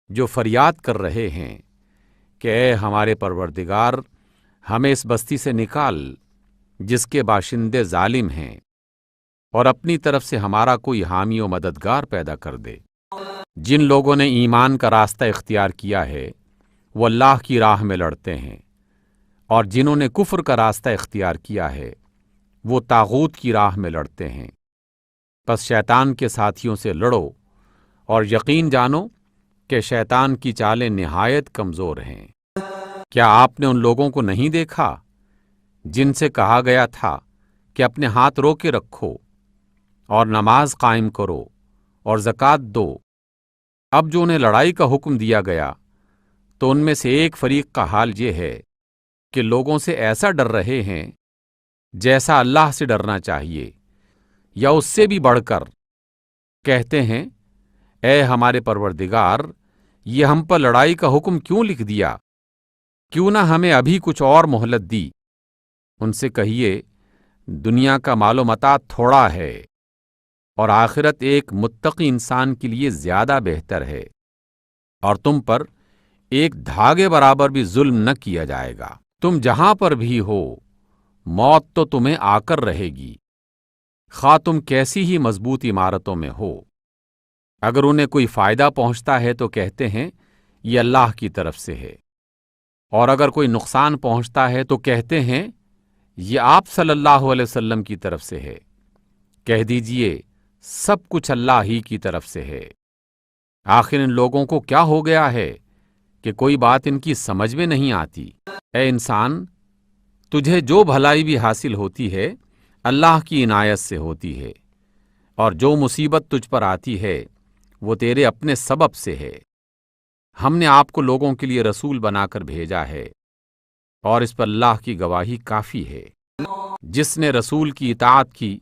جو فریاد کر رہے ہیں کہ اے ہمارے پروردگار، ہمیں اس بستی سے نکال جس کے باشندے ظالم ہیں، اور اپنی طرف سے ہمارا کوئی حامی و مددگار پیدا کر دے۔ جن لوگوں نے ایمان کا راستہ اختیار کیا ہے وہ اللہ کی راہ میں لڑتے ہیں، اور جنہوں نے کفر کا راستہ اختیار کیا ہے وہ طاغوت کی راہ میں لڑتے ہیں۔ پس شیطان کے ساتھیوں سے لڑو اور یقین جانو کہ شیطان کی چالیں نہایت کمزور ہیں۔ کیا آپ نے ان لوگوں کو نہیں دیکھا جن سے کہا گیا تھا کہ اپنے ہاتھ روکے رکھو اور نماز قائم کرو اور زکوٰۃ دو؟ اب جو انہیں لڑائی کا حکم دیا گیا تو ان میں سے ایک فریق کا حال یہ ہے کہ لوگوں سے ایسا ڈر رہے ہیں جیسا اللہ سے ڈرنا چاہیے یا اس سے بھی بڑھ کر۔ کہتے ہیں اے ہمارے پروردگار، یہ ہم پر لڑائی کا حکم کیوں لکھ دیا؟ کیوں نہ ہمیں ابھی کچھ اور مہلت دی؟ ان سے کہیے دنیا کا مال و متاع تھوڑا ہے اور آخرت ایک متقی انسان کے لیے زیادہ بہتر ہے، اور تم پر ایک دھاگے برابر بھی ظلم نہ کیا جائے گا۔ تم جہاں پر بھی ہو موت تو تمہیں آ کر رہے گی، خواہ تم کیسی ہی مضبوط عمارتوں میں ہو۔ اگر انہیں کوئی فائدہ پہنچتا ہے تو کہتے ہیں یہ اللہ کی طرف سے ہے، اور اگر کوئی نقصان پہنچتا ہے تو کہتے ہیں یہ آپ صلی اللہ علیہ وسلم کی طرف سے ہے۔ کہہ دیجئے سب کچھ اللہ ہی کی طرف سے ہے۔ آخر ان لوگوں کو کیا ہو گیا ہے کہ کوئی بات ان کی سمجھ میں نہیں آتی؟ اے انسان، تجھے جو بھلائی بھی حاصل ہوتی ہے اللہ کی عنایت سے ہوتی ہے، اور جو مصیبت تجھ پر آتی ہے وہ تیرے اپنے سبب سے ہے۔ ہم نے آپ کو لوگوں کے لیے رسول بنا کر بھیجا ہے، اور اس پر اللہ کی گواہی کافی ہے۔ جس نے رسول کی اطاعت کی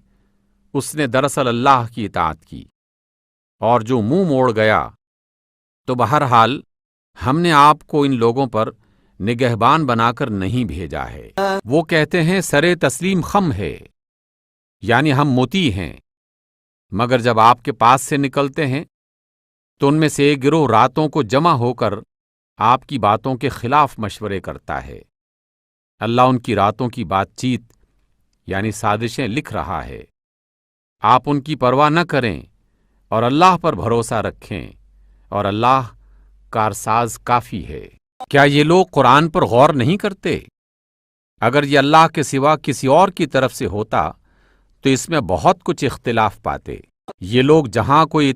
اس نے دراصل اللہ کی اطاعت کی، اور جو منہ موڑ گیا تو بہرحال ہم نے آپ کو ان لوگوں پر نگہبان بنا کر نہیں بھیجا ہے۔ وہ کہتے ہیں سرے تسلیم خم ہے، یعنی ہم مطیع ہیں، مگر جب آپ کے پاس سے نکلتے ہیں تو ان میں سے ایک گروہ راتوں کو جمع ہو کر آپ کی باتوں کے خلاف مشورے کرتا ہے۔ اللہ ان کی راتوں کی بات چیت یعنی سازشیں لکھ رہا ہے۔ آپ ان کی پرواہ نہ کریں اور اللہ پر بھروسہ رکھیں، اور اللہ کارساز کافی ہے۔ کیا یہ لوگ قرآن پر غور نہیں کرتے؟ اگر یہ اللہ کے سوا کسی اور کی طرف سے ہوتا تو اس میں بہت کچھ اختلاف پاتے۔ یہ لوگ جہاں کوئی